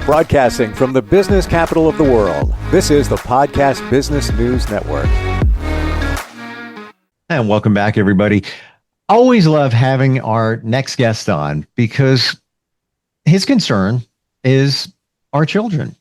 Broadcasting from the business capital of the world, this is the Podcast Business News Network. And welcome back, everybody. Always love having our next guest on because his concern is our children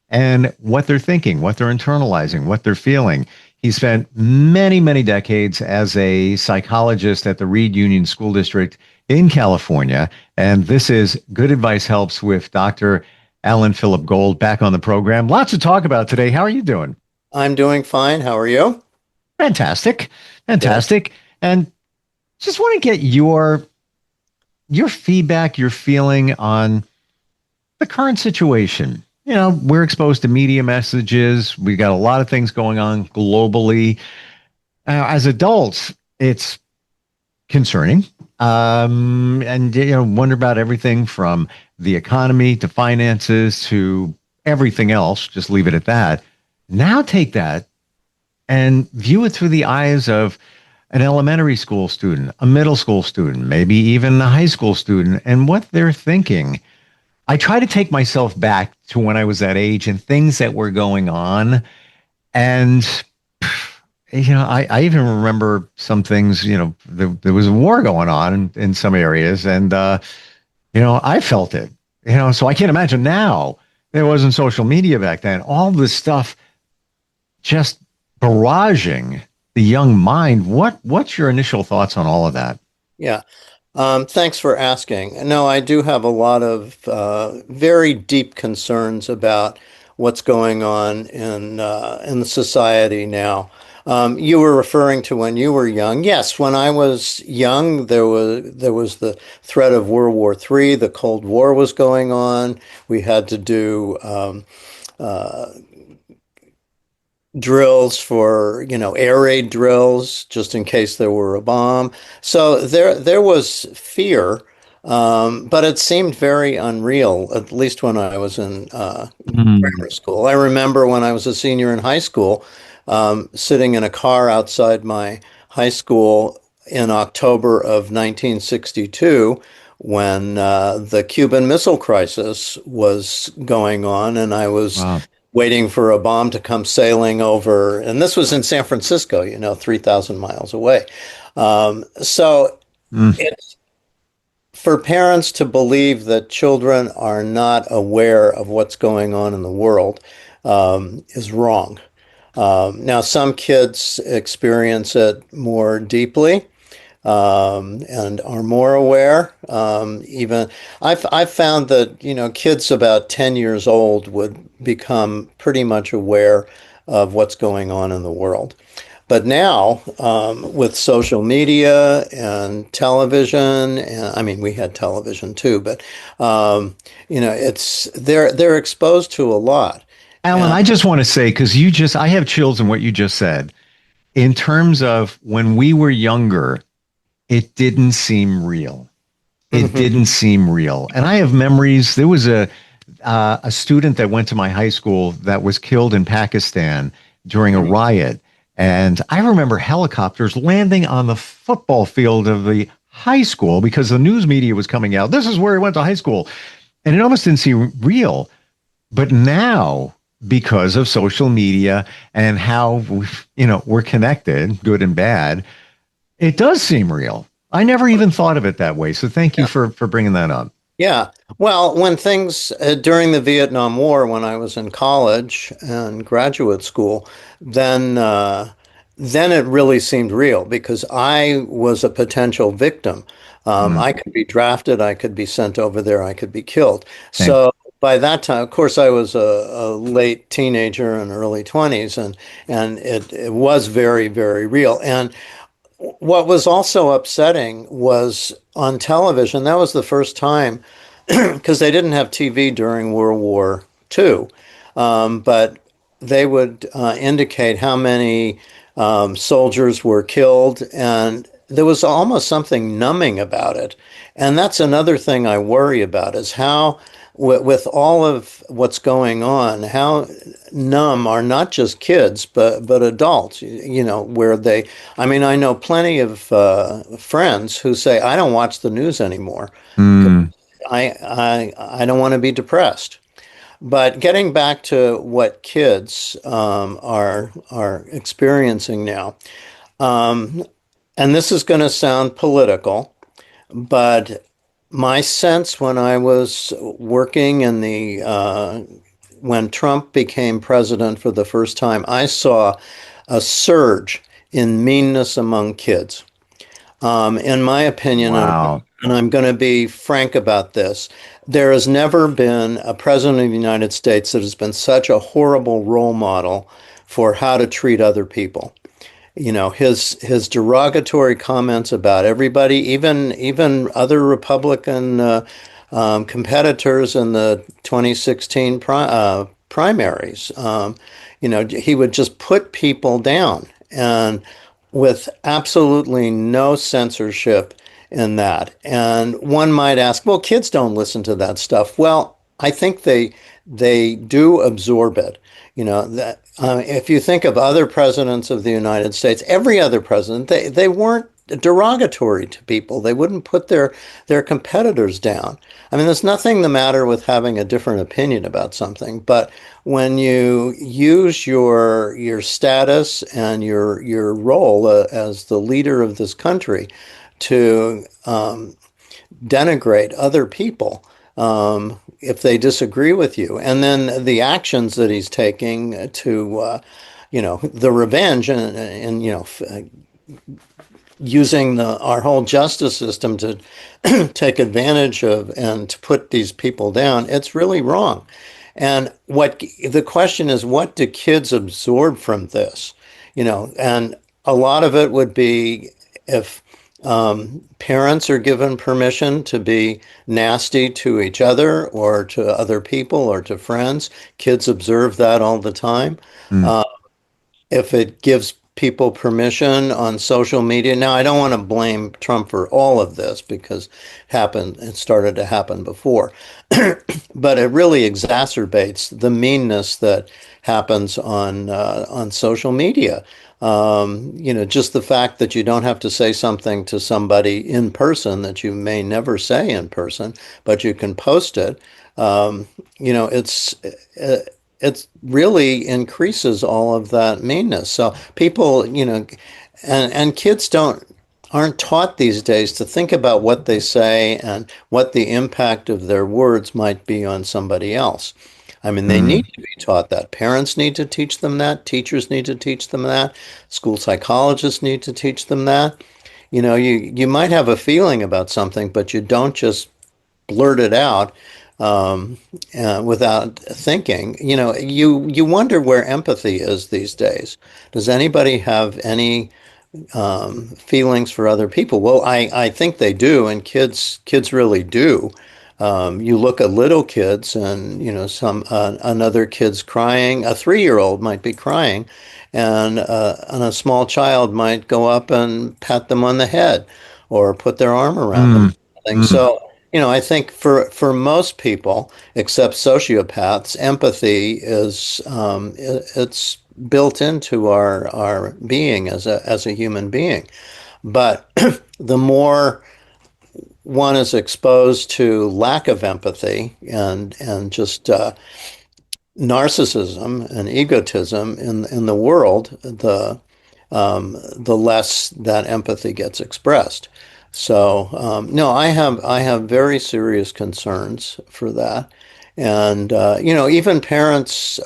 and what they're thinking, what they're internalizing, what they're feeling. He spent many, many decades as a psychologist at the Reed Union School District in California. And this is Good Advice Helps with Dr. Allan Philip Gold back on the program. Lots to talk about today. How are you doing? I'm doing fine. How are you? Fantastic. Fantastic. And just want to get your feedback, your feeling on the current situation. You know, we're exposed to media messages. We got a lot of things going on globally. As adults, it's concerning. And, you know, wonder about everything from the economy to finances to everything else. Just leave it at that. Now take that and view it through the eyes of an elementary school student, a middle school student, maybe even a high school student, and what they're thinking. I try to take myself back to when I was that age and things that were going on. And, you know, I even remember some things, you know, there was a war going on in some areas. And, you know, I felt it, you know, so I can't imagine now. There wasn't social media back then. All this stuff just barraging the young mind. What's your initial thoughts on all of that? Yeah. Thanks for asking. No, I do have a lot of very deep concerns about what's going on in the society now. You were referring to when you were young. Yes, when I was young, there was the threat of World War III. The Cold War was going on. We had to do drills for, you know, air raid drills just in case there were a bomb. So there was fear, but it seemed very unreal, at least when I was in grammar school. I remember when I was a senior in high school, sitting in a car outside my high school in October of 1962 when the Cuban Missile Crisis was going on, and I was waiting for a bomb to come sailing over. And this was in San Francisco, you know, 3,000 miles away. It's for parents to believe that children are not aware of what's going on in the world is wrong. Now, some kids experience it more deeply and are more aware. Even I've found that, you know, kids about 10 years old would become pretty much aware of what's going on in the world. But now, with social media and television, and I mean, we had television too, but you know, they're exposed to a lot. Allan, I just want to say, because I have chills in what you just said. In terms of when we were younger, it didn't seem real. It didn't seem real. And I have memories. There was a student that went to my high school that was killed in Pakistan during a riot. And I remember helicopters landing on the football field of the high school because the news media was coming out. This is where he went to high school. And it almost didn't seem real. But now, because of social media and how, you know, we're connected, good and bad, it does seem real. I never even thought of it that way. So thank you for bringing that up. Yeah. Well, when things during the Vietnam War, when I was in college and graduate school, then it really seemed real because I was a potential victim. I could be drafted, I could be sent over there, I could be killed. So by that time, of course, I was a late teenager and early 20s, and it was very, very real. And what was also upsetting was on television, that was the first time, because they didn't have TV during World War II, but they would indicate how many soldiers were killed, and there was almost something numbing about it. And that's another thing I worry about, is how, with all of what's going on, how numb are not just kids, but adults, you know, I mean, I know plenty of friends who say, I don't watch the news anymore. I don't want to be depressed. But getting back to what kids are experiencing now, um, and this is going to sound political, but my sense when I was working in the when Trump became president for the first time, I saw a surge in meanness among kids. In my opinion, Wow. and I'm going to be frank about this, there has never been a president of the United States that has been such a horrible role model for how to treat other people. You know, his derogatory comments about everybody, even other Republican competitors in the 2016 primaries. You know, he would just put people down and with absolutely no censorship in that. And one might ask, well, kids don't listen to that stuff. Well, I think they do absorb it. You know, that if you think of other presidents of the United States, every other president, they weren't derogatory to people. They wouldn't put their competitors down. I mean, there's nothing the matter with having a different opinion about something, but when you use your status and your role as the leader of this country to denigrate other people, if they disagree with you, and then the actions that he's taking to, you know, the revenge and you know, using our whole justice system to take advantage of and to put these people down, it's really wrong. And what the question is, what do kids absorb from this? You know, and a lot of it would be if parents are given permission to be nasty to each other or to other people or to friends, kids observe that all the time. Mm. If it gives people permission on social media. Now, I don't want to blame Trump for all of this because it started to happen before, but it really exacerbates the meanness that happens on social media. You know, just the fact that you don't have to say something to somebody in person that you may never say in person, but you can post it. You know, it really increases all of that meanness. So people, you know, and kids aren't taught these days to think about what they say and what the impact of their words might be on somebody else. I mean, they need to be taught that. Parents need to teach them that. Teachers need to teach them that. School psychologists need to teach them that. You know, you might have a feeling about something, but you don't just blurt it out without thinking. You know, you wonder where empathy is these days. Does anybody have any feelings for other people? Well, I think they do, and kids really do. You look at little kids, and you know, another kid's crying. A 3-year-old might be crying, and a small child might go up and pat them on the head, or put their arm around them. So, you know, I think for most people, except sociopaths, empathy is it's built into our being as a human being. But the more one is exposed to lack of empathy and just narcissism and egotism in the world, the less that empathy gets expressed. So no, I have very serious concerns for that, and you know, even parents.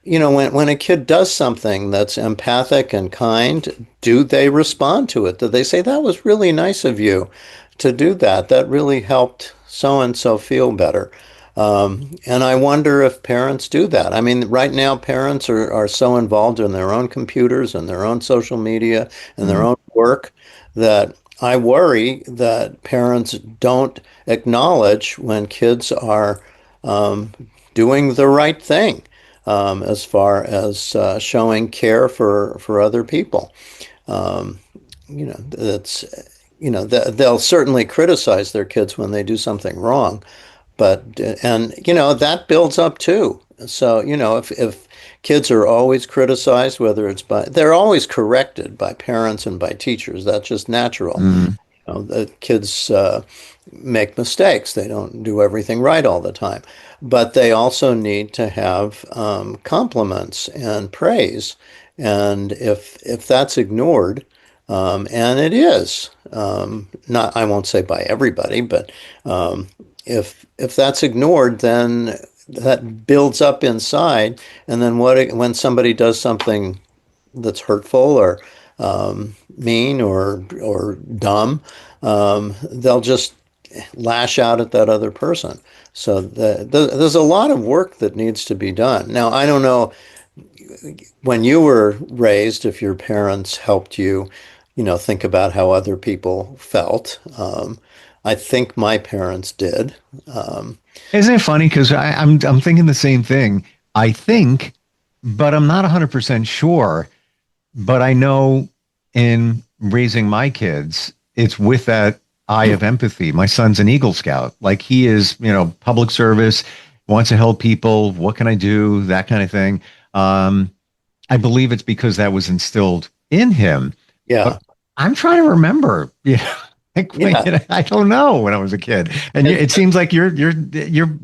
You know, when a kid does something that's empathic and kind, do they respond to it? Do they say, that was really nice of you to do that? That really helped so and so feel better. And I wonder if parents do that. I mean, right now, parents are so involved in their own computers and their own social media and their own work that I worry that parents don't acknowledge when kids are doing the right thing. As far as showing care for other people. You know, that's, you know, they'll certainly criticize their kids when they do something wrong, but, and, you know, that builds up too. So, you know, if kids are always criticized, they're always corrected by parents and by teachers, that's just natural. The kids make mistakes. They don't do everything right all the time. But they also need to have compliments and praise. And if that's ignored, and it is, not, I won't say by everybody, but if that's ignored, then that builds up inside. And then when somebody does something that's hurtful or mean or dumb, they'll just lash out at that other person. So there's a lot of work that needs to be done. Now, I don't know when you were raised if your parents helped you, think about how other people felt. I think my parents did. Isn't it funny? Because I'm thinking the same thing. I think, but I'm not 100% sure. But I know in raising my kids, it's with that eye of empathy. My son's an Eagle Scout. Like he is, public service, wants to help people. What can I do? That kind of thing. I believe it's because that was instilled in him. Yeah. But I'm trying to remember, I don't know when I was a kid. And it seems like you're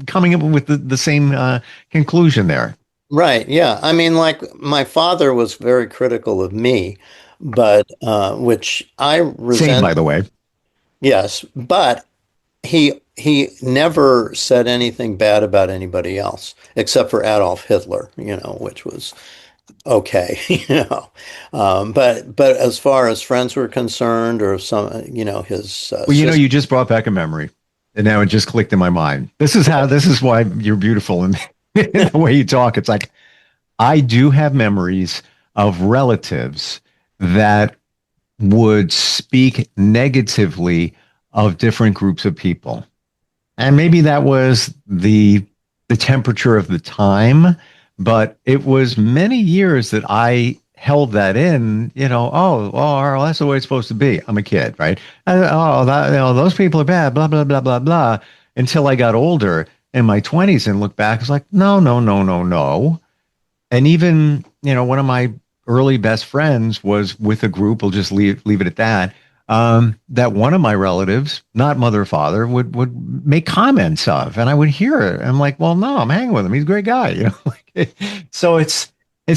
coming up with the same conclusion there. Right. Yeah. I mean, like my father was very critical of me, but which I resent. Same, by the way. Yes, but he never said anything bad about anybody else except for Adolf Hitler, which was okay, but as far as friends were concerned, or some, his. Well, you just brought back a memory, and now it just clicked in my mind. This is why you're beautiful, and in the way you talk, it's like I do have memories of relatives that would speak negatively of different groups of people. And maybe that was the temperature of the time, but it was many years that I held that in, well, that's the way it's supposed to be. I'm a kid, right? Those people are bad, blah, blah, blah, blah, blah, until I got older in my 20s and looked back. It's like, no, no, no, no, no. And even, one of my early best friends was with a group, we'll just leave it at that, that one of my relatives, not mother or father, would make comments of, and I would hear it. I'm like, well, no, I'm hanging with him. He's a great guy, So it's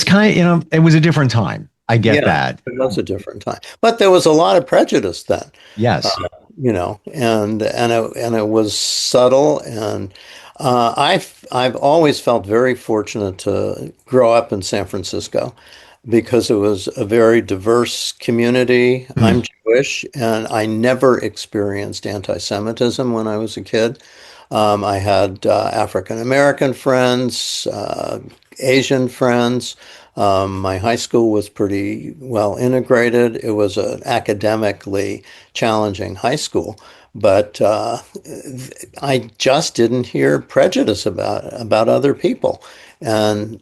kind of, it was a different time. I get that. It was a different time, but there was a lot of prejudice then. Yes. And it was subtle, and I've always felt very fortunate to grow up in San Francisco, because it was a very diverse community. I'm Jewish, and I never experienced anti-Semitism when I was a kid. I had African American friends, Asian friends. My high school was pretty well integrated. It was an academically challenging high school, but I just didn't hear prejudice about other people. And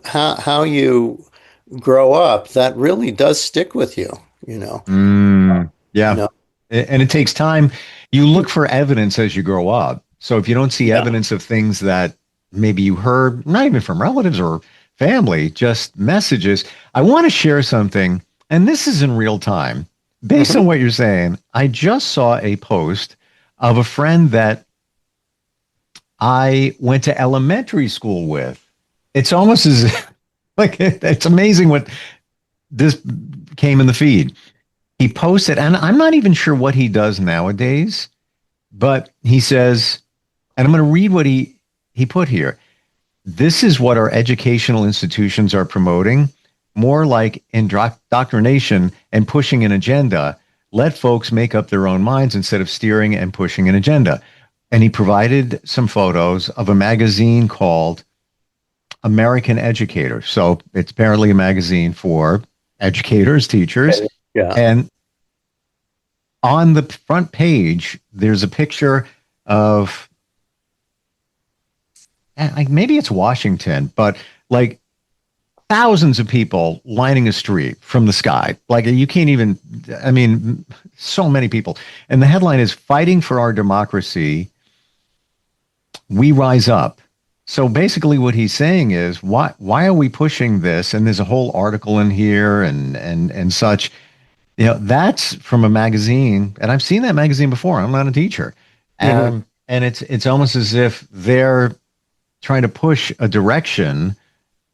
how you grow up, that really does stick with you. Yeah. And it takes time. You look for evidence as you grow up. So if you don't see evidence of things that maybe you heard, not even from relatives or family, just messages. I want to share something, and this is in real time. Based on what you're saying, I just saw a post of a friend that I went to elementary school with. It's almost as like, it's amazing what this came in the feed. He posted, and I'm not even sure what he does nowadays, but he says, and I'm going to read what he put here. This is what our educational institutions are promoting, more like indoctrination and pushing an agenda. Let folks make up their own minds instead of steering and pushing an agenda. And he provided some photos of a magazine called American Educator. So it's apparently a magazine for educators, teachers. Yeah. And on the front page, there's a picture of, maybe it's Washington, but like thousands of people lining a street from the sky. Like you can't even, so many people. And the headline is "Fighting for Our Democracy, We Rise Up." So basically what he's saying is, why are we pushing this? And there's a whole article in here and such. That's from a magazine, and I've seen that magazine before. I'm not a teacher. And it's almost as if they're trying to push a direction,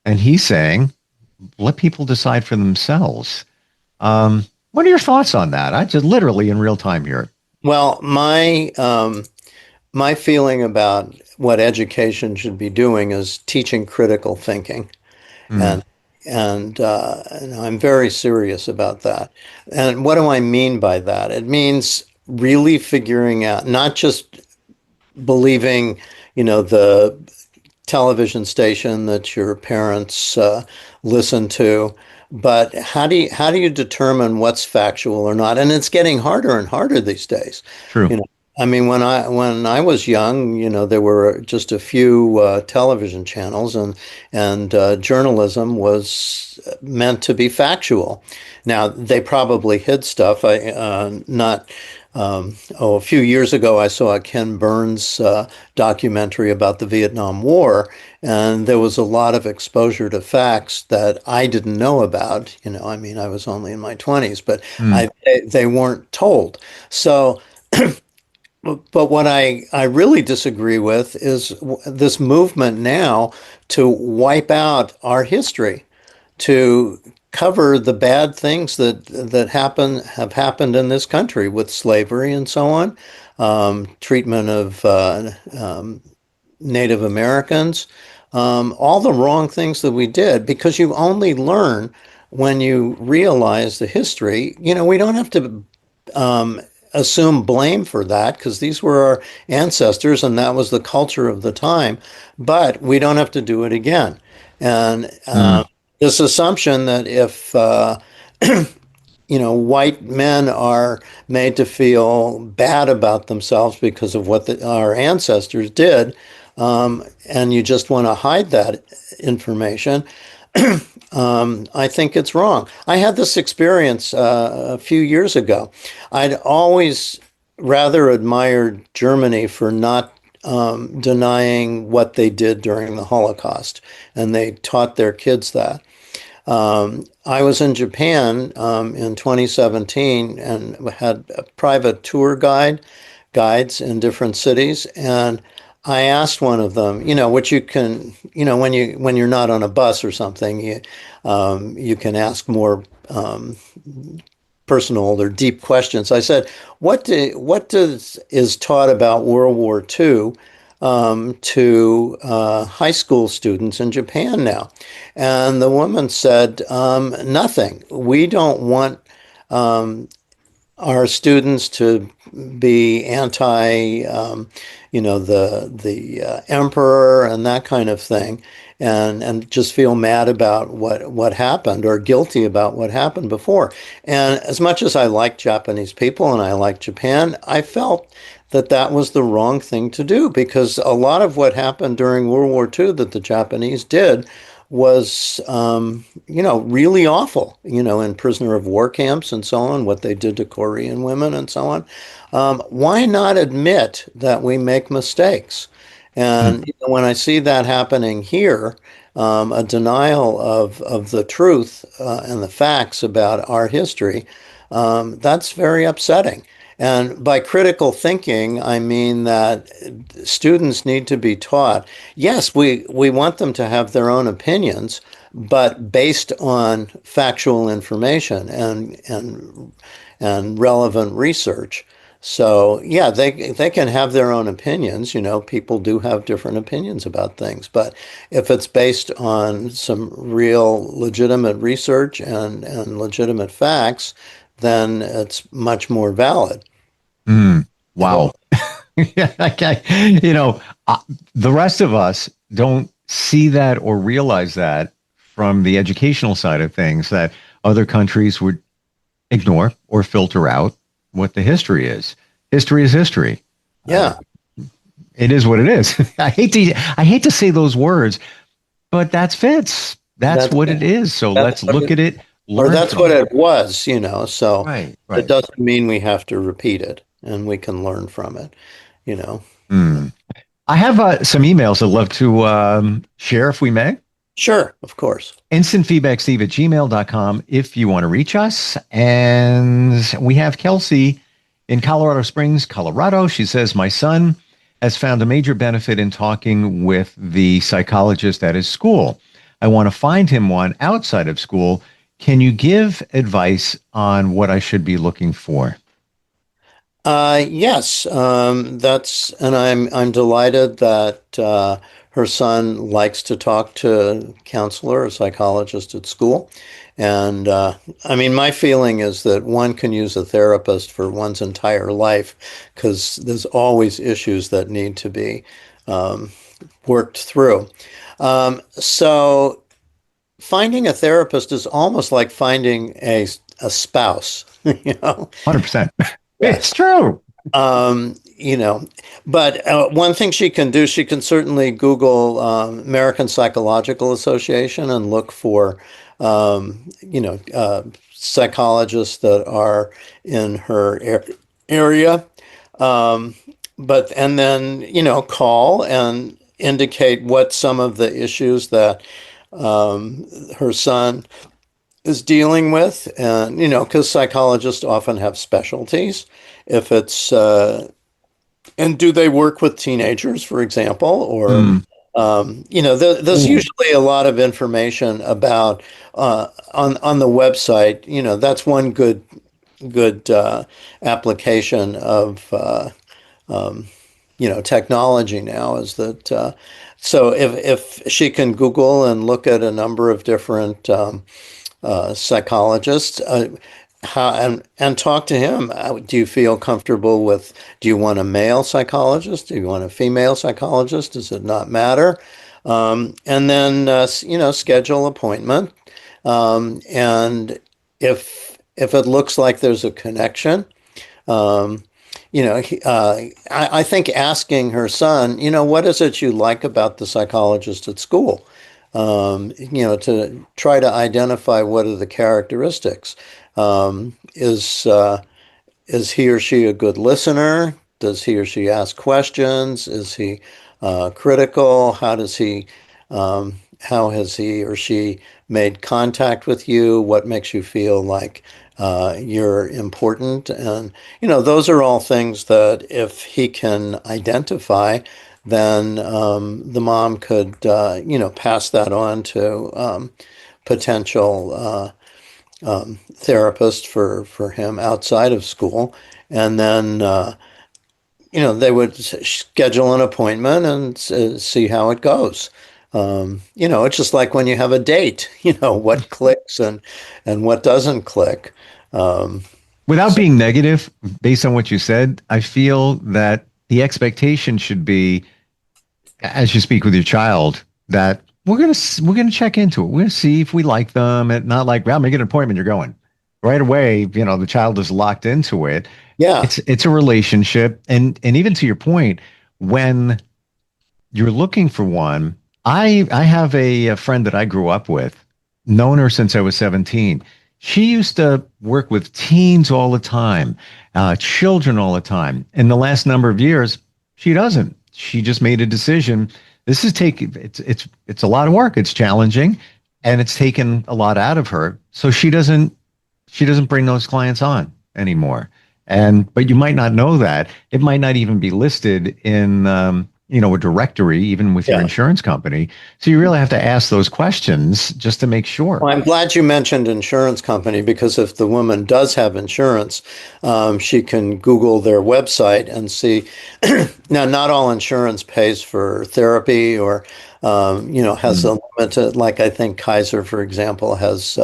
and he's saying, let people decide for themselves. What are your thoughts on that? I just literally in real time here. Well, my feeling about what education should be doing is teaching critical thinking, Mm, and and I'm very serious about that. And what do I mean by that? It means really figuring out, not just believing, the television station that your parents listen to, but how do you determine what's factual or not? And it's getting harder and harder these days. true. You know, I mean, when I was young, there were just a few television channels, and journalism was meant to be factual. Now they probably hid stuff. Not. A few years ago, I saw a Ken Burns documentary about the Vietnam War, and there was a lot of exposure to facts that I didn't know about. I mean, I was only in my 20s, but Mm, they weren't told. So, but what I really disagree with is this movement now to wipe out our history, to cover the bad things that have happened in this country with slavery and so on, treatment of Native Americans, all the wrong things that we did, because you only learn when you realize the history. We don't have to assume blame for that, because these were our ancestors and that was the culture of the time, but we don't have to do it again. And mm, this assumption that if white men are made to feel bad about themselves because of what our ancestors did, and you just want to hide that information, I think it's wrong. I had this experience a few years ago. I'd always rather admired Germany for not denying what they did during the Holocaust, and they taught their kids that. I was in Japan in 2017 and had a private guides in different cities, and I asked one of them, what you can, when you're not on a bus or something, you can ask more personal or deep questions. I said, what is taught about World War II to high school students in Japan now? And the woman said, nothing. We don't want our students to be anti, the emperor and that kind of thing, and just feel mad about what happened, or guilty about what happened before. And as much as I like Japanese people and I like Japan, I felt that was the wrong thing to do, because a lot of what happened during World War II that the Japanese did was, really awful, in prisoner of war camps and so on, what they did to Korean women and so on. Why not admit that we make mistakes? mm. And when I see that happening here, a denial of the truth and the facts about our history, that's very upsetting. And by critical thinking, I mean that students need to be taught. Yes, we want them to have their own opinions, but based on factual information and relevant research. So yeah, they can have their own opinions. People do have different opinions about things, but if it's based on some real legitimate research and legitimate facts, then it's much more valid. Mm. Well, Wow. Yeah, okay. The rest of us don't see that or realize that from the educational side of things, that other countries would ignore or filter out what the history is. History is history. Uh, yeah, it is what it is. I hate to say those words, but that's fits. That's that's what it is. So that's let's look at it, or learn that's from what it. it was, so Right, it right. doesn't mean we have to repeat it, and we can learn from it, you know. Hmm. I have some emails I'd love to share if we may. Sure, of course. Instantfeedbacksteve@gmail.com if you want to reach us. And we have Kelsey in Colorado Springs, Colorado. She says, my son has found a major benefit in talking with the psychologist at his school. I want to find him one outside of school. Can you give advice on what I should be looking for? Yes, and I'm delighted that her son likes to talk to a counselor, a psychologist at school. And I mean, my feeling is that one can use a therapist for one's entire life because there's always issues that need to be worked through. So finding a therapist is almost like finding a spouse, 100%. It's true. But one thing she can do, she can certainly Google American Psychological Association and look for, psychologists that are in her area. And then, call and indicate what some of the issues that her son is dealing with. And, because psychologists often have specialties. If it's, and do they work with teenagers, for example, or, there's usually a lot of information about, on the website, that's one good application of, technology now is that, so if she can Google and look at a number of different, psychologists, and talk to him. Do you feel comfortable with, do you want a male psychologist? Do you want a female psychologist? Does it not matter? And then, schedule appointment. And if it looks like there's a connection, I think asking her son, what is it you like about the psychologist at school? To try to identify what are the characteristics. Is he or she a good listener? Does he or she ask questions? Is he critical? How has he or she made contact with you? What makes you feel like you're important? And, those are all things that if he can identify, then the mom could, pass that on to potential therapist for him outside of school. And then, they would schedule an appointment and see how it goes. It's just like when you have a date, what clicks and what doesn't click. Without being negative, based on what you said, I feel that the expectation should be, as you speak with your child, that we're gonna check into it. We're gonna see if we like them, and not like, well, make an appointment, you're going right away. The child is locked into it. Yeah, it's a relationship, and even to your point, when you're looking for one, I have a friend that I grew up with, known her since I was 17. She used to work with teens all the time, children all the time. In the last number of years, she doesn't. She just made a decision. This is it's a lot of work. It's challenging, and it's taken a lot out of her. So she doesn't bring those clients on anymore. But you might not know that. It might not even be listed in a directory, even with your insurance company. So you really have to ask those questions just to make sure. Well, I'm glad you mentioned insurance company, because if the woman does have insurance, she can Google their website and see. Now, not all insurance pays for therapy or, has a limit. Like I think Kaiser, for example, has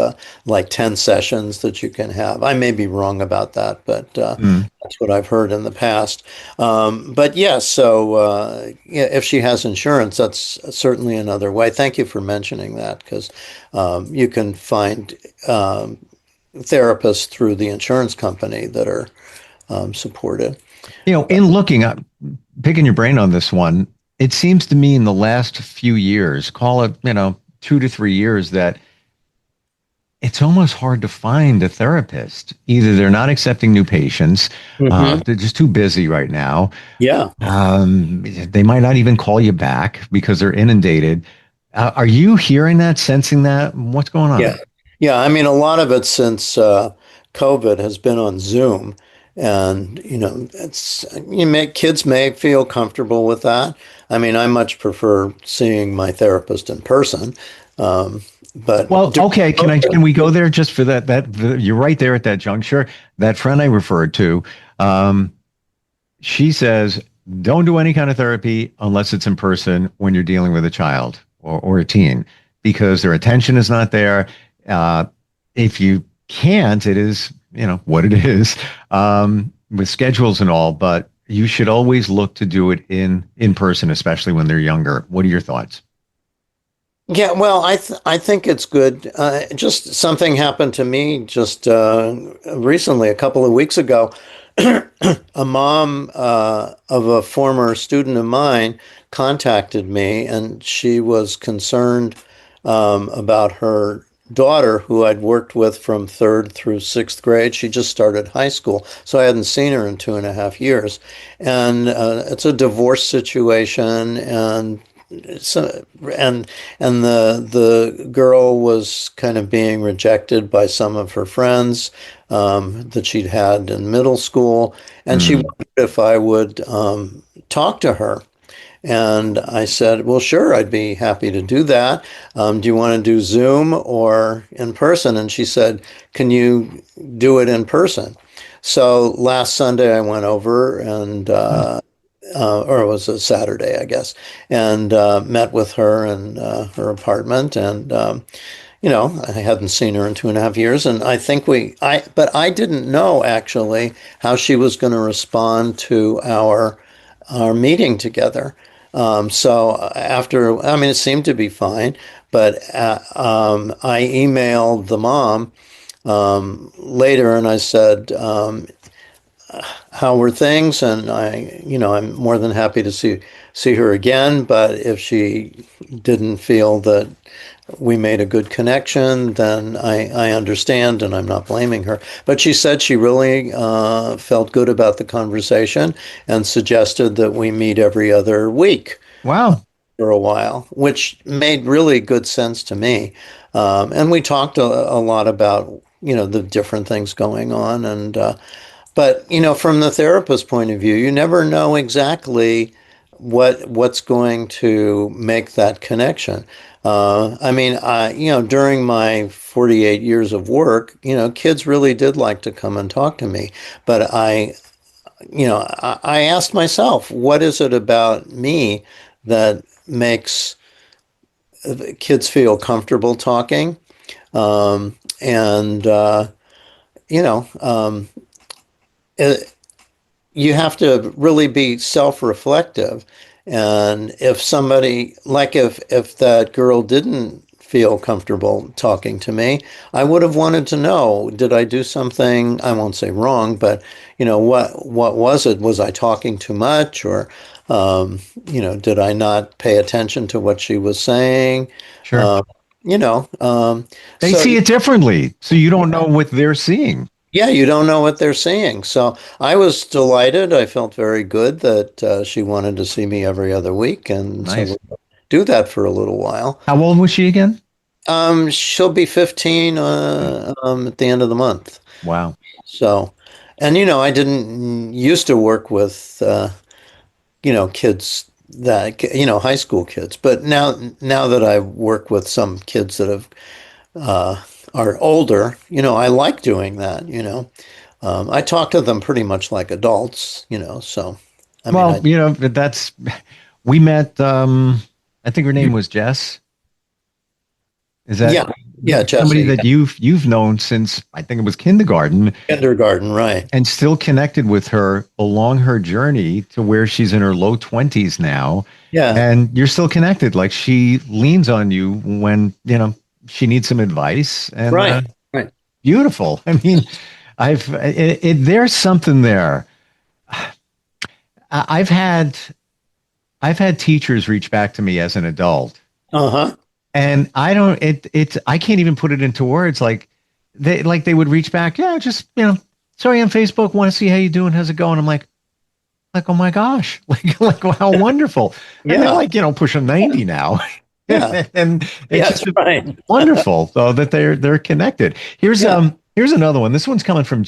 like 10 sessions that you can have. I may be wrong about that, but that's what I've heard in the past. But yes, so if she has insurance, that's certainly another way. Thank you for mentioning that, because you can find therapists through the insurance company that are supported. In looking up, picking your brain on this one, it seems to me in the last few years, call it, 2 to 3 years, that it's almost hard to find a therapist. Either they're not accepting new patients, they're just too busy right now. Yeah. They might not even call you back because they're inundated. Are you hearing that, sensing that? What's going on? Yeah. Yeah. I mean, a lot of it since COVID has been on Zoom. And, kids may feel comfortable with that. I mean, I much prefer seeing my therapist in person. Um, but Well, okay. Can we go there just for that? You're right there at that juncture. That friend I referred to, um, she says, don't do any kind of therapy unless it's in person when you're dealing with a child or a teen, because their attention is not there. If you can't, it is, what it is, with schedules and all, but you should always look to do it in person, especially when they're younger. What are your thoughts? Yeah, well, I think it's good. Just something happened to me just recently, a couple of weeks ago. A mom of a former student of mine contacted me, and she was concerned about her daughter, who I'd worked with from third through sixth grade. She just started high school, so I hadn't seen her in 2.5 years. And it's a divorce situation, and so and the girl was kind of being rejected by some of her friends that she'd had in middle school, and she wondered if I would talk to her. And I said, well, sure, I'd be happy to do that. Do you want to do Zoom or in person? And she said, can you do it in person? So last Sunday I went over and or it was a Saturday, I guess, and met with her in her apartment. And, I hadn't seen her in 2.5 years. And I think but I didn't know actually how she was going to respond to our meeting together. So after, I mean, it seemed to be fine, but I emailed the mom later and I said, how were things? And I'm more than happy to see her again. But if she didn't feel that we made a good connection, then I understand, and I'm not blaming her. But she said she really felt good about the conversation and suggested that we meet every other week. Wow. For a while, which made really good sense to me. And we talked a lot about, the different things going on. But, from the therapist point of view, you never know exactly what's going to make that connection. During my 48 years of work, kids really did like to come and talk to me. But I asked myself, what is it about me that makes kids feel comfortable talking? You have to really be self-reflective. And if somebody, like if that girl didn't feel comfortable talking to me, I would have wanted to know, did I do something, I won't say wrong, but, what was it? Was I talking too much? Or, did I not pay attention to what she was saying? Sure. They see it differently. So you don't know what they're seeing. Yeah, you don't know what they're seeing. So I was delighted. I felt very good that she wanted to see me every other week. And nice. So we'll do that for a little while. How old was she again? She'll be 15 at the end of the month. Wow. So, and, I didn't used to work with, kids that, high school kids. But now that I work with some kids that have are older, I like doing that, I talk to them pretty much like adults, so. We met, I think her name was Jess. Is that? Yeah, Jesse. Somebody that you've known since, I think it was kindergarten. Kindergarten, right. And still connected with her along her journey to where she's in her low 20s now. Yeah. And you're still connected. Like, she leans on you when, she needs some advice. And, right. Beautiful. I mean, there's something there. I've had teachers reach back to me as an adult. Uh-huh. And I can't even put it into words. Like they would reach back. Yeah, just, sorry, on Facebook, want to see how you doing. How's it going? I'm like, oh my gosh, like how wonderful. And they're like, pushing 90 now. Yeah. And it's Yes, just right. wonderful though that they're connected. Yeah. Here's another one. This one's coming from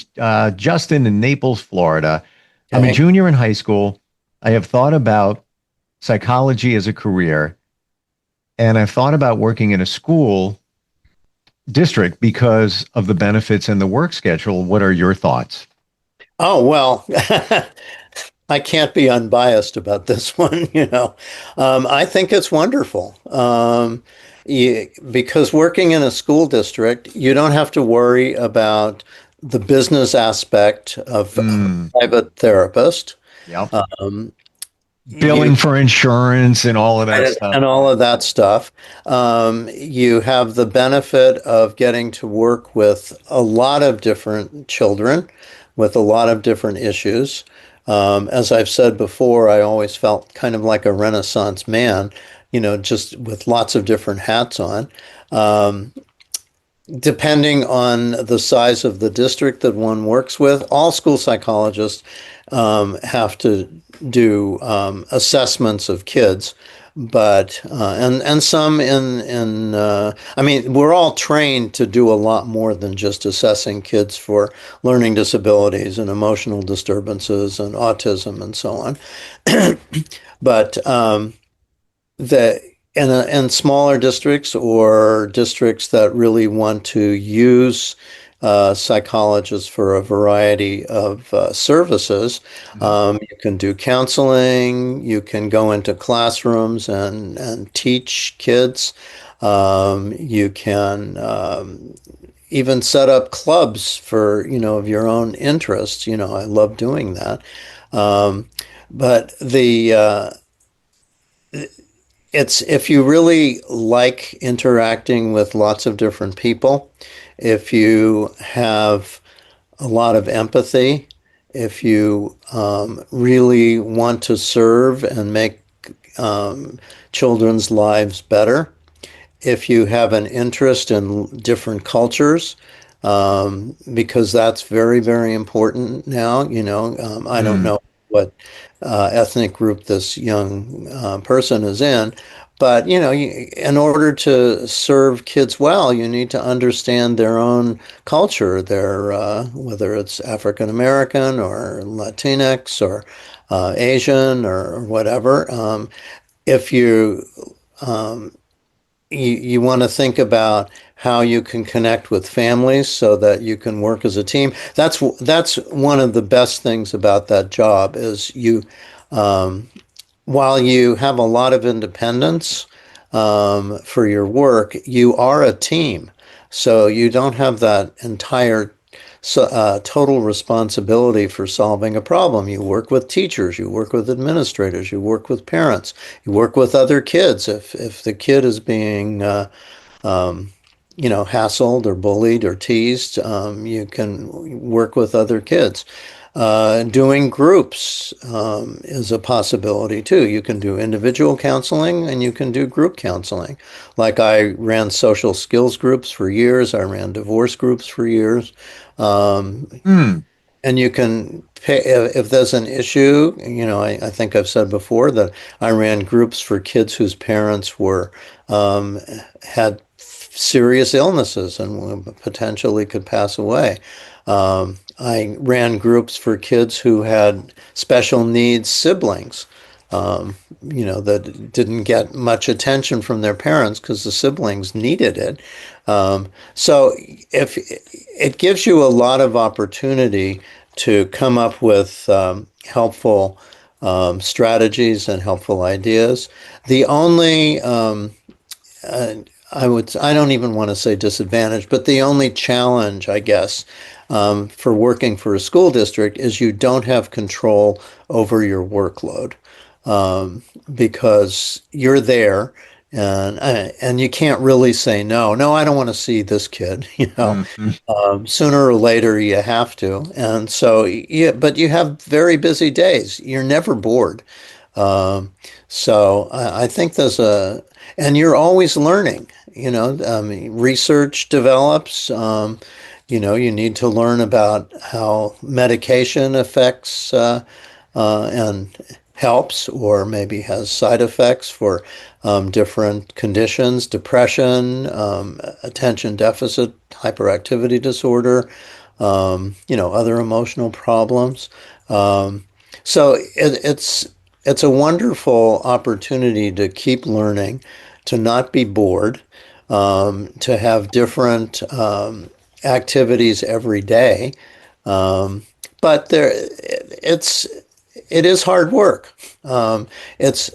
Justin in Naples, Florida. I'm a Okay. junior in high school. I have thought about psychology as a career, and I've thought about working in a school district because of the benefits and the work schedule. What are your thoughts? Oh, well, I can't be unbiased about this one, you know. I think it's wonderful. Because working in a school district, you don't have to worry about the business aspect of a Mm, private therapist. yep. Um, you Billing for insurance and all of that stuff. and all of that stuff. You have the benefit of getting to work with a lot of different children with a lot of different issues. As I've said before, I always felt kind of like a Renaissance man, you know, just with lots of different hats on. Um, Depending on the size of the district that one works with, all school psychologists have to do assessments of kids, but and some I mean, we're all trained to do a lot more than just assessing kids for learning disabilities and emotional disturbances and autism and so on. But the in smaller districts or districts that really want to use psychologists for a variety of services. Mhm. You can do counseling, you can go into classrooms and teach kids. You can even set up clubs for, you know, of your own interests. You know, I love doing that. Um, but it's if you really like interacting with lots of different people, if you have a lot of empathy, if you really want to serve and make children's lives better, if you have an interest in different cultures, because that's very, very important now. You know, I don't Mm. know what ethnic group this young person is in, but you know, in order to serve kids well, you need to understand their own culture, their whether it's African American or Latinx or Asian or whatever. If um, you want to think about how you can connect with families so that you can work as a team. That's one of the best things about that job is um, while you have a lot of independence for your work, you are a team. So you don't have that entire total responsibility for solving a problem. You work with teachers, you work with administrators, you work with parents, you work with other kids. If the kid is being um, you know, hassled or bullied or teased, you can work with other kids. Doing groups is a possibility too. You can do individual counseling and you can do group counseling. Like I ran social skills groups for years, I ran divorce groups for years. Um, Mm. and you can pay if there's an issue, you know, I think I've said before that I ran groups for kids whose parents were um, had serious illnesses and potentially could pass away. I ran groups for kids who had special needs siblings, you know, that didn't get much attention from their parents because the siblings needed it. So if it gives you a lot of opportunity to come up with helpful strategies and helpful ideas. The only uh, I don't even want to say disadvantage, but the only challenge, I guess, for working for a school district is you don't have control over your workload because you're there and you can't really say no. No, I don't want to see this kid. You know, Mhm. sooner or later you have to, and so yeah. But you have very busy days. You're never bored. Um, so I think there's and you're always learning. You know, research develops. You know, you need to learn about how medication affects and helps or maybe has side effects for different conditions, depression, attention deficit hyperactivity disorder, other emotional problems. So it's a wonderful opportunity to keep learning, to not be bored, to have different activities every day. But it is hard work. It's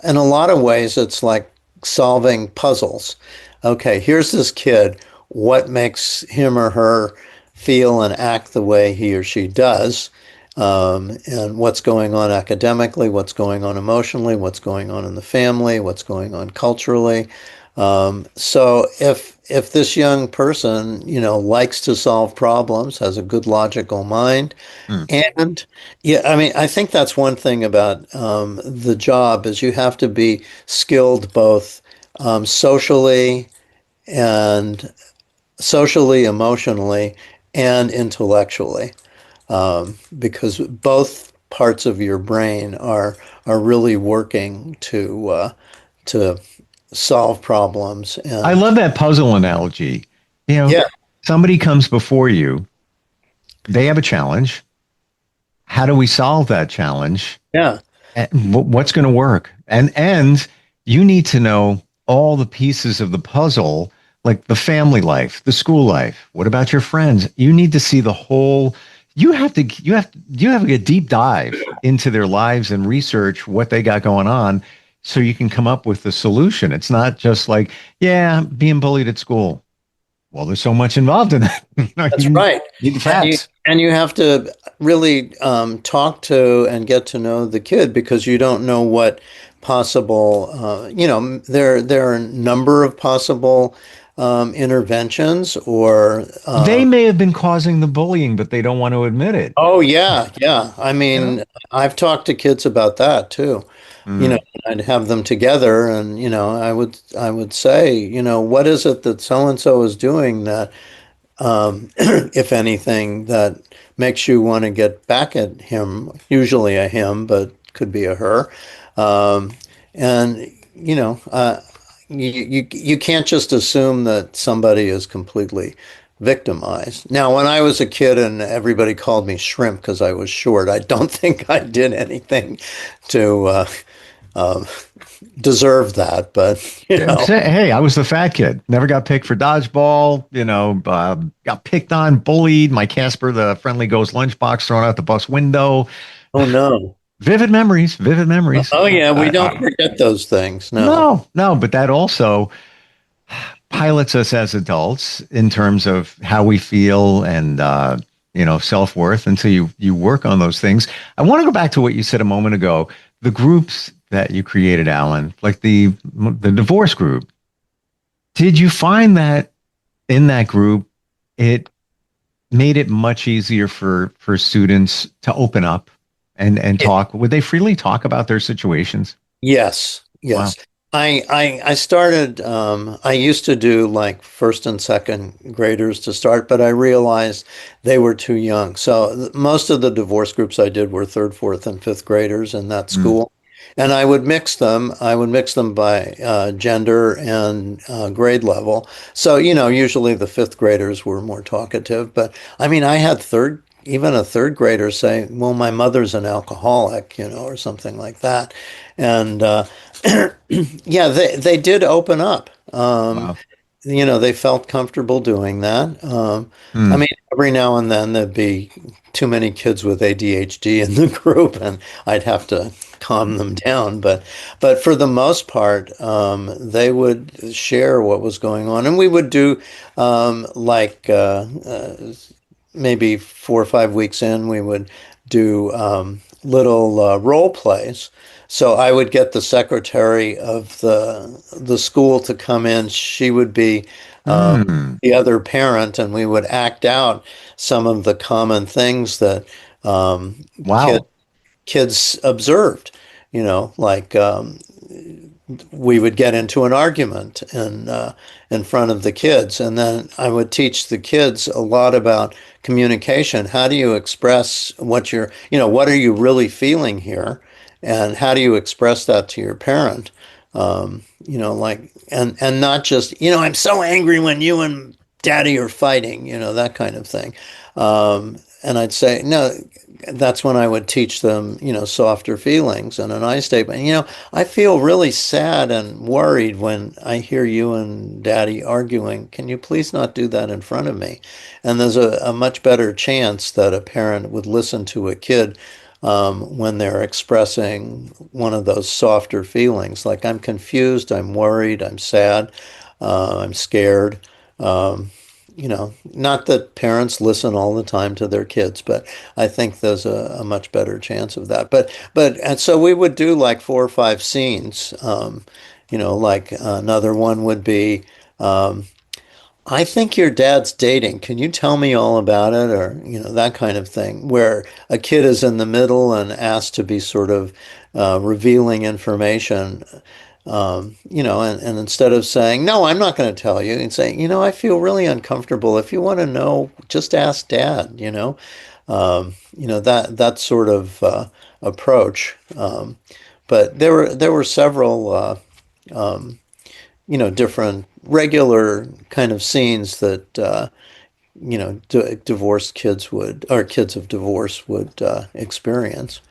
in a lot of ways, it's like solving puzzles. Okay, here's this kid. What makes him or her feel and act the way he or she does? And what's going on academically, what's going on emotionally, what's going on in the family, what's going on culturally. So if this young person, likes to solve problems, has a good logical mind, and yeah, I mean, I think that's one thing about the job is you have to be skilled both socially and emotionally, and intellectually, because both parts of your brain are really working to solve problems. I And love that puzzle analogy. yeah, Somebody comes before you, they have a challenge. How do we solve that challenge? yeah, And what's going to work? And you need to know all the pieces of the puzzle, like the family life, the school life. What about your friends? You need to see the whole. You have to get deep dive into their lives and research what they got going on, so you can come up with the solution. It's not just like, yeah, being bullied at school. Well, there's so much involved in that. that's You right. need the And facts. you have to really talk to and get to know the kid, because you don't know what possible, there are a number of possible interventions or They may have been causing the bullying, but they don't want to admit it. oh yeah, yeah. I You know? mean, I've talked to kids about that too. Mm. I'd have them together, and I would say, what is it that so and so is doing that, if anything, that makes you want to get back at him? Usually a him, but could be a her. Um, and you can't just assume that somebody is completely victimized. Now, when I was a kid and everybody called me shrimp because I was short, I don't think I did anything to uh, deserve that. But Hey, I was the fat kid. Never got picked for dodgeball. Got picked on, bullied. My Casper the Friendly Ghost lunchbox thrown out the bus window. oh no, Vivid memories. Vivid memories. oh yeah, we I, don't forget those things. No, no, no, but that also pilots us as adults in terms of how we feel and self-worth. And so you work on those things. I want to go back to what you said a moment ago. The groups that you created, Allan, like the divorce group. Did you find that in that group it made it much easier for students to open up and talk? Would they freely talk about their situations? yes, Wow. yes. I started, I used to do like first and second graders to start, but I realized they were too young. So most of the divorce groups I did were third, fourth, and fifth graders in that Mm. school. And I would mix them. I would mix them by gender and grade level. So, usually the fifth graders were more talkative. But I mean, I had even a third grader say, well, my mother's an alcoholic, or something like that. And yeah, they did open up. Wow. They felt comfortable doing that. I Mm. mean, every now and then there'd be too many kids with ADHD in the group, and I'd have to calm them down. But for the most part, they would share what was going on, and we would do like maybe 4 or 5 weeks in, we would do little role plays. So I would get the secretary of the school to come in. She would be Mm. the other parent, and we would act out some of the common things that kid, Wow. kids observed. Like we would get into an argument in front of the kids. And then I would teach the kids a lot about communication. How do you express what what are you really feeling here? And how do you express that to your parent? And not just, I'm so angry when you and daddy are fighting, that kind of thing. And I'd say, no, that's when I would teach them, softer feelings and a nice statement. I feel really sad and worried when I hear you and daddy arguing. Can you please not do that in front of me? And there's a much better chance that a parent would listen to a kid when they're expressing one of those softer feelings, like I'm confused, I'm worried, I'm sad, I'm scared. Not that parents listen all the time to their kids, but I think there's a much better chance of that. And so we would do like 4 or 5 scenes. Like another one would be, I think your dad's dating. Can you tell me all about it? Or, that kind of thing, where a kid is in the middle and asked to be sort of revealing information. And instead of saying, no, I'm not going to tell you, and saying, I feel really uncomfortable. If you want to know, just ask dad, that sort of approach. But there were several, different regular kind of scenes that, divorced kids or kids of divorce would experience.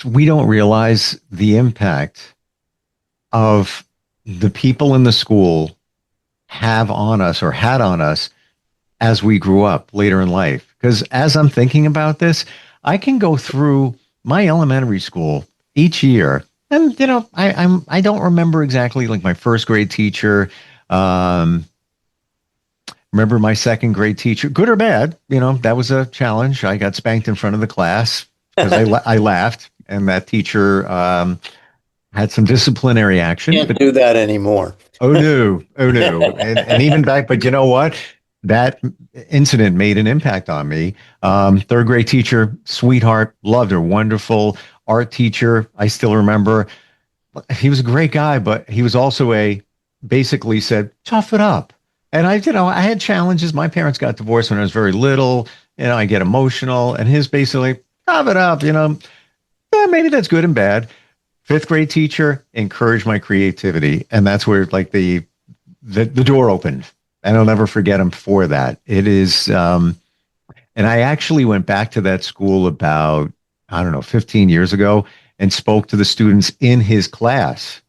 We don't realize the impact of the people in the school have on us or had on us as we grew up later in life. Because as I'm thinking about this, I can go through my elementary school each year. And, I don't remember exactly like my first grade teacher. Remember my second grade teacher, good or bad, that was a challenge. I got spanked in front of the class because I laughed, and that teacher, had some disciplinary action. Can't do that anymore. Oh no. And even back, but you know what? That incident made an impact on me. Third grade teacher, sweetheart, loved her, wonderful. Art teacher, I still remember. He was a great guy, but he was also basically said, tough it up. And I had challenges. My parents got divorced when I was very little. I get emotional, and his basically, tough it up, maybe that's good and bad. Fifth grade teacher encouraged my creativity. And that's where like the door opened. And I'll never forget him for that. It is, and I actually went back to that school about, 15 years ago and spoke to the students in his class.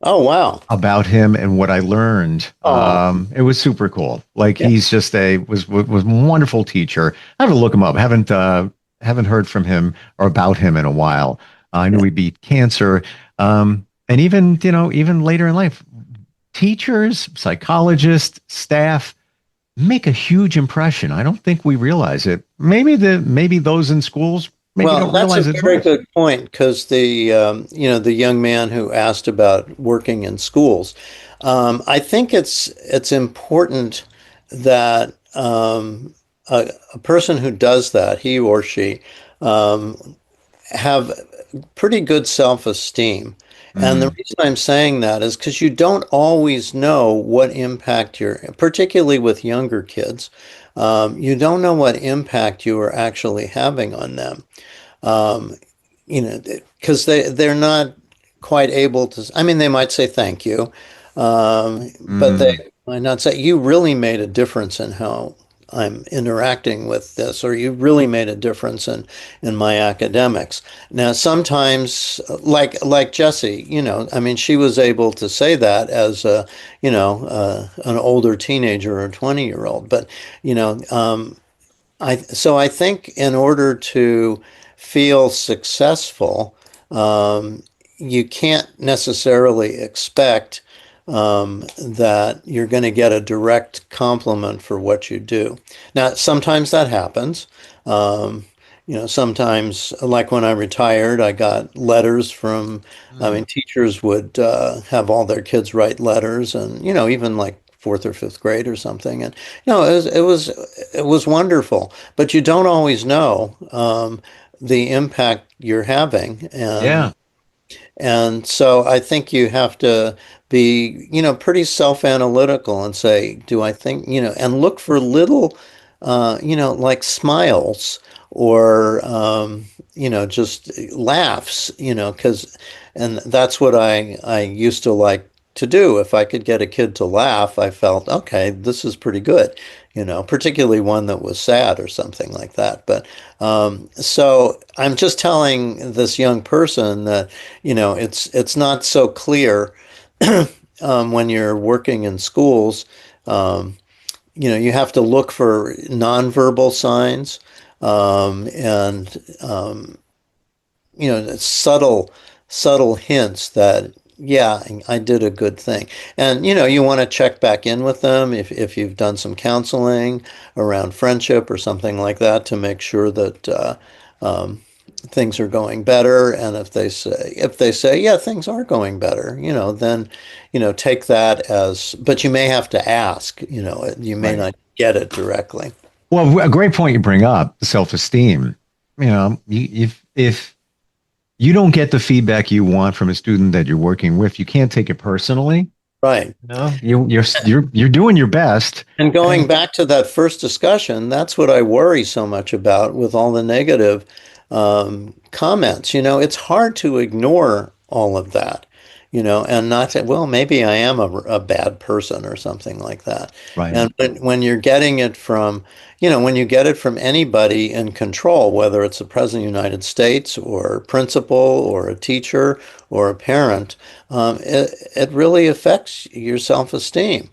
Oh, wow. About him and what I learned. Oh. It was super cool. Like he's just was a wonderful teacher. I have to look him up. Haven't heard from him or about him in a while. I knew he beat cancer. And even later in life, teachers, psychologists, staff make a huge impression. I don't think we realize it. Maybe those in schools, don't realize it. That's a very good point, because the young man who asked about working in schools, I think it's important that a person who does that, he or she, have pretty good self-esteem. And the reason I'm saying that is because you don't always know what impact particularly with younger kids, you don't know what impact you are actually having on them. Because they're not quite able to, they might say thank you, but they might not say, you really made a difference in how I'm interacting with this, or you really made a difference in my academics. Now, sometimes, like Jessie, she was able to say that as an older teenager or a 20-year-old. But, I think in order to feel successful, you can't necessarily expect that you're going to get a direct compliment for what you do. Now, sometimes that happens. Sometimes, like when I retired, I got letters from, teachers would have all their kids write letters, and, even like 4th or 5th grade or something. And, it was wonderful, but you don't always know the impact you're having. And, Yeah. And so I think you have to be, pretty self-analytical and say, do I think, and look for little, like smiles or, just laughs, and that's what I used to like to do. If I could get a kid to laugh, I felt, okay, this is pretty good, particularly one that was sad or something like that. But so I'm just telling this young person that, it's not so clear when you're working in schools. Um, you have to look for nonverbal signs and subtle hints that, yeah, I did a good thing. And, you want to check back in with them if you've done some counseling around friendship or something like that to make sure that things are going better. And if they say, yeah, things are going better, then, take that as, but you may have to ask, you may Right. not get it directly. Well, a great point you bring up, self-esteem. If you don't get the feedback you want from a student that you're working with, you can't take it personally. Right. No, you're doing your best. And going And back to that first discussion, that's what I worry so much about with all the negative comments. It's hard to ignore all of that, and not say, well, maybe I am a bad person or something like that. right. And when you're getting it from, when you get it from anybody in control, whether it's the President of the United States or a principal or a teacher or a parent, it really affects your self-esteem.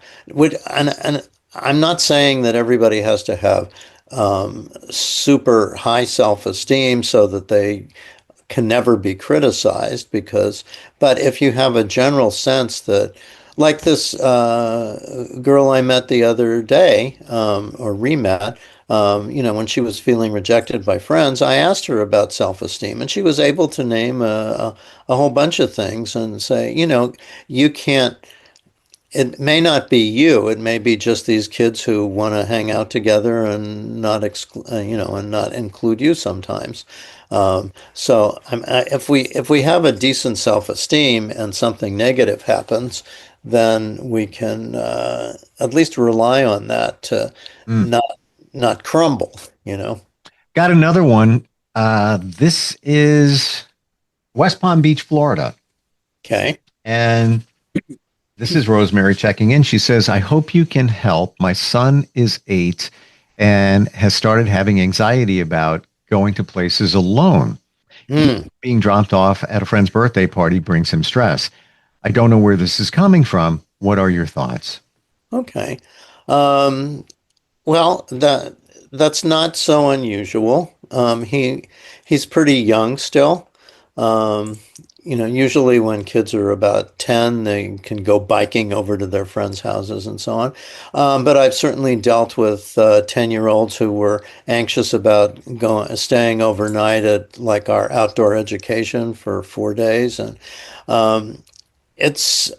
And I'm not saying that everybody has to have super high self-esteem so that they can never be criticized but if you have a general sense that, like this girl I met the other day, or re-met, when she was feeling rejected by friends, I asked her about self-esteem, and she was able to name a whole bunch of things and say, you can't, it may not be you. It may be just these kids who want to hang out together and not and not include you sometimes. So if we have a decent self-esteem and something negative happens, then we can at least rely on that to Mm. not not crumble. You know. Got another one. This is West Palm Beach, Florida. Okay. And this is Rosemary checking in. She says, I hope you can help. My son is 8 and has started having anxiety about going to places alone. Hmm. Being dropped off at a friend's birthday party brings him stress. I don't know where this is coming from. What are your thoughts? Okay. Um, Well, that's not so unusual. He's pretty young still. Um, usually when kids are about 10, they can go biking over to their friends' houses and so on. But I've certainly dealt with 10-year-olds who were anxious about staying overnight at like our outdoor education for 4 days, and um, it's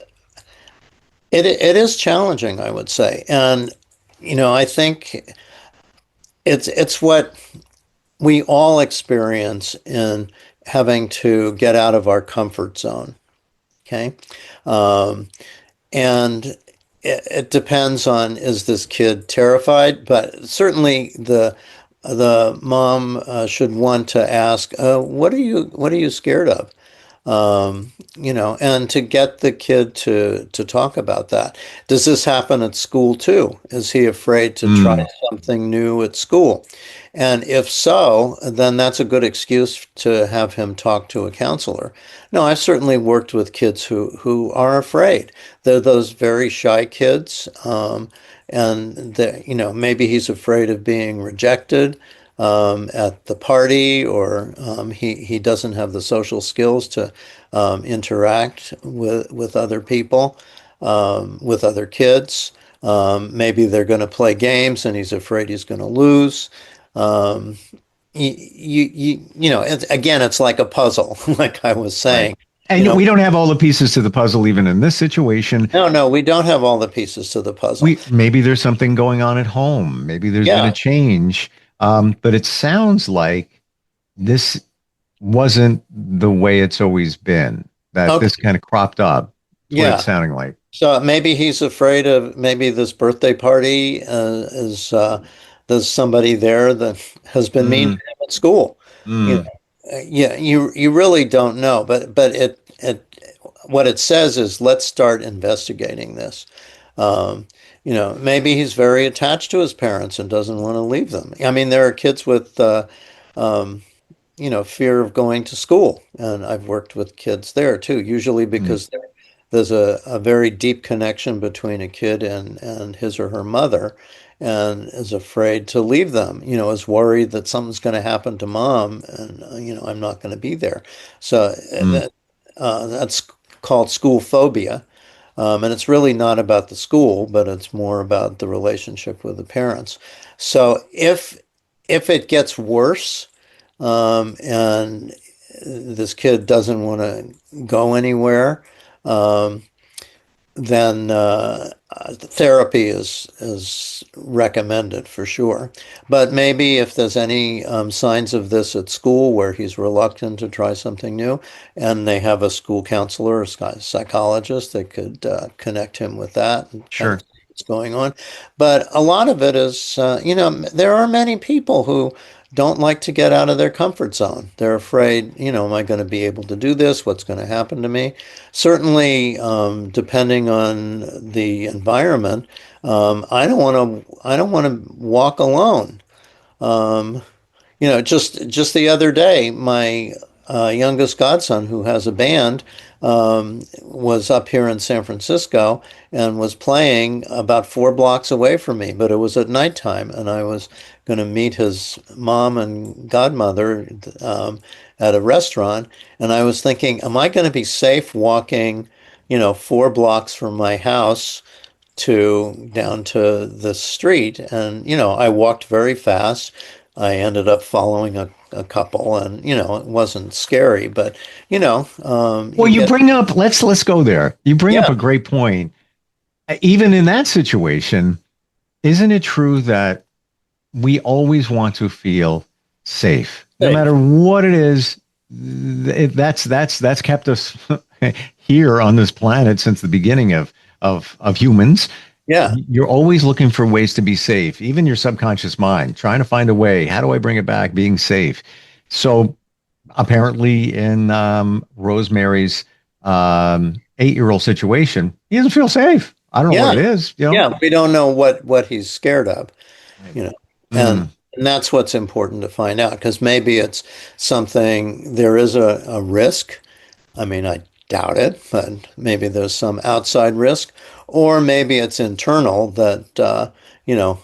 it is challenging, I would say, and I think it's what we all experience in having to get out of our comfort zone. Okay. Um, and it depends on, is this kid terrified? But certainly the mom should want to ask, what are you scared of? And to get the kid to talk about that. Does this happen at school too? Is he afraid to try Mm, something new at school? And if so, then that's a good excuse to have him talk to a counselor. No, I've certainly worked with kids who are afraid. They're those very shy kids, and maybe he's afraid of being rejected at the party, or he doesn't have the social skills to interact with other people, with other kids. Maybe they're going to play games and he's afraid he's going to lose. Um, again, it's like a puzzle, like I was right. saying. You And know, we don't have all the pieces to the puzzle, even in this situation. no, we don't have all the pieces to the puzzle. We maybe there's something going on at home. Maybe there's been a Yeah, change. But it sounds like this wasn't the way it's always been, that Okay. this kind of cropped up. That's what Yeah. it's sounding like. So maybe he's afraid of maybe this birthday party is there's somebody there that has been mean to Mm, him at school. You know, mm, yeah, you really don't know, but it what it says is let's start investigating this. Um, maybe he's very attached to his parents and doesn't want to leave them. I mean, there are kids with um, fear of going to school, and I've worked with kids there too, usually mm, because there's a very deep connection between a kid and his or her mother and is afraid to leave them, is worried that something's going to happen to mom and, I'm not going to be there. So mm. that's called school phobia. And it's really not about the school, but it's more about the relationship with the parents. So if it gets worse, and this kid doesn't want to go anywhere, um, then therapy is recommended for sure. But maybe if there's any signs of this at school where he's reluctant to try something new, and they have a school counselor or psychologist that could connect him with that and kind of Sure. see what's going on. But a lot of it is, there are many people who don't like to get out of their comfort zone. They're afraid, am I going to be able to do this? What's going to happen to me? Certainly, depending on the environment, I don't want to walk alone. Um, just the other day, my youngest godson, who has a band, was up here in San Francisco and was playing about 4 blocks away from me, but it was at nighttime, and I was going to meet his mom and godmother at a restaurant, and I was thinking, am I going to be safe walking, 4 blocks from my house to down to the street? And I walked very fast. I ended up following a couple, and it wasn't scary, but Well, you you get. bring up, let's go there. You bring up Yeah. a great point. Even in that situation, isn't it true that we always want to feel safe, no Safe. matter what it is? That's kept us here on this planet since the beginning of humans. Yeah. You're always looking for ways to be safe, even your subconscious mind, trying to find a way. How do I bring it back? Being safe. So apparently, in Rosemary's 8-year-old situation, he doesn't feel safe. I don't know what Yeah. it is. Yeah, we don't know what he's scared of, Right. you know, Mm, and that's what's important to find out, because maybe it's something, there is a risk. I mean, I doubt it, but maybe there's some outside risk, or maybe it's internal that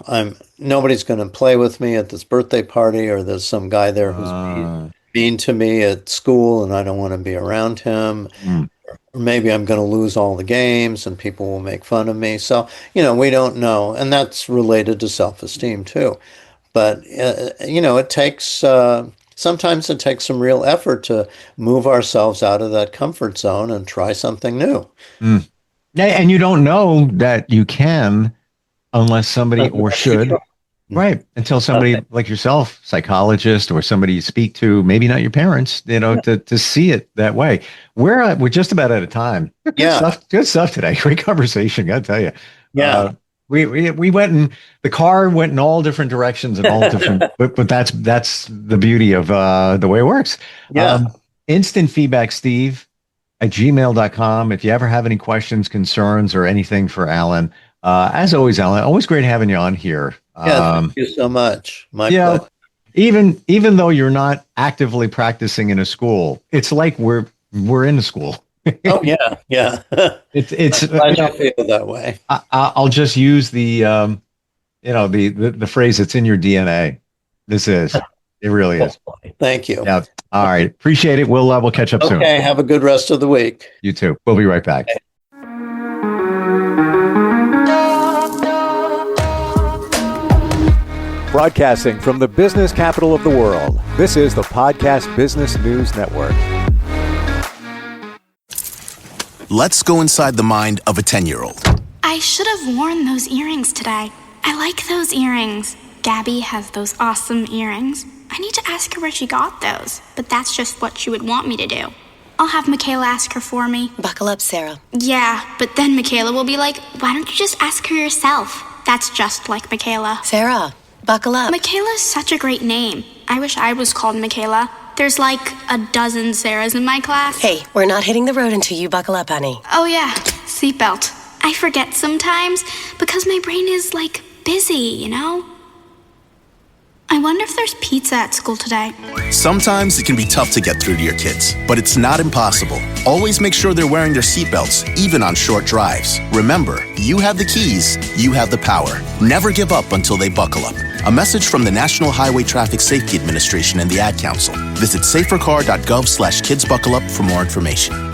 I'm nobody's going to play with me at this birthday party, or there's some guy there who's uh, mean to me at school, and I don't want to be around him. mm. Or maybe I'm going to lose all the games, and people will make fun of me. So, we don't know, and that's related to self-esteem too. But it takes sometimes it takes some real effort to move ourselves out of that comfort zone and try something new. Mm. Yeah, and you don't know that you can unless somebody, or Unless you should, try. right? Until somebody Okay. like yourself, psychologist, or somebody you speak to, maybe not your parents, Yeah. to see it that way. We're just about out of time. Good Yeah. stuff. Good stuff today. Great conversation. Gotta tell you. Yeah. We went in the car went in all different directions and all different, but that's the beauty of the way it works. Yeah. Instant feedback, Steve at gmail.com. If you ever have any questions, concerns, or anything for Allan, as always, Allan, always great having you on here. Yeah. Thank you so much. My Yeah, pleasure. even though you're not actively practicing in a school, it's like we're in a school. Oh, yeah. Yeah. It's I don't feel that way. I'll just use the phrase, it's in your DNA. This is, it really is. Thank you. Yeah. All right. Appreciate it. We'll catch up soon. Okay. Have a good rest of the week. You too. We'll be right back. Broadcasting from the business capital of the world, this is the Podcast Business News Network. Let's go inside the mind of a 10-year-old. I should have worn those earrings today. I like those earrings. Gabby has those awesome earrings. I need to ask her where she got those, but that's just what she would want me to do. I'll have Michaela ask her for me. Buckle up, Sarah. Yeah, but then Michaela will be like, why don't you just ask her yourself? That's just like Michaela. Sarah, buckle up. Michaela's such a great name. I wish I was called Michaela. There's like a dozen Sarahs in my class. Hey, we're not hitting the road until you buckle up, honey. Oh yeah, seatbelt. I forget sometimes because my brain is like busy, you know? I wonder if there's pizza at school today. Sometimes it can be tough to get through to your kids, but it's not impossible. Always make sure they're wearing their seatbelts, even on short drives. Remember, you have the keys, you have the power. Never give up until they buckle up. A message from the National Highway Traffic Safety Administration and the Ad Council. Visit safercar.gov/kidsbuckleup for more information.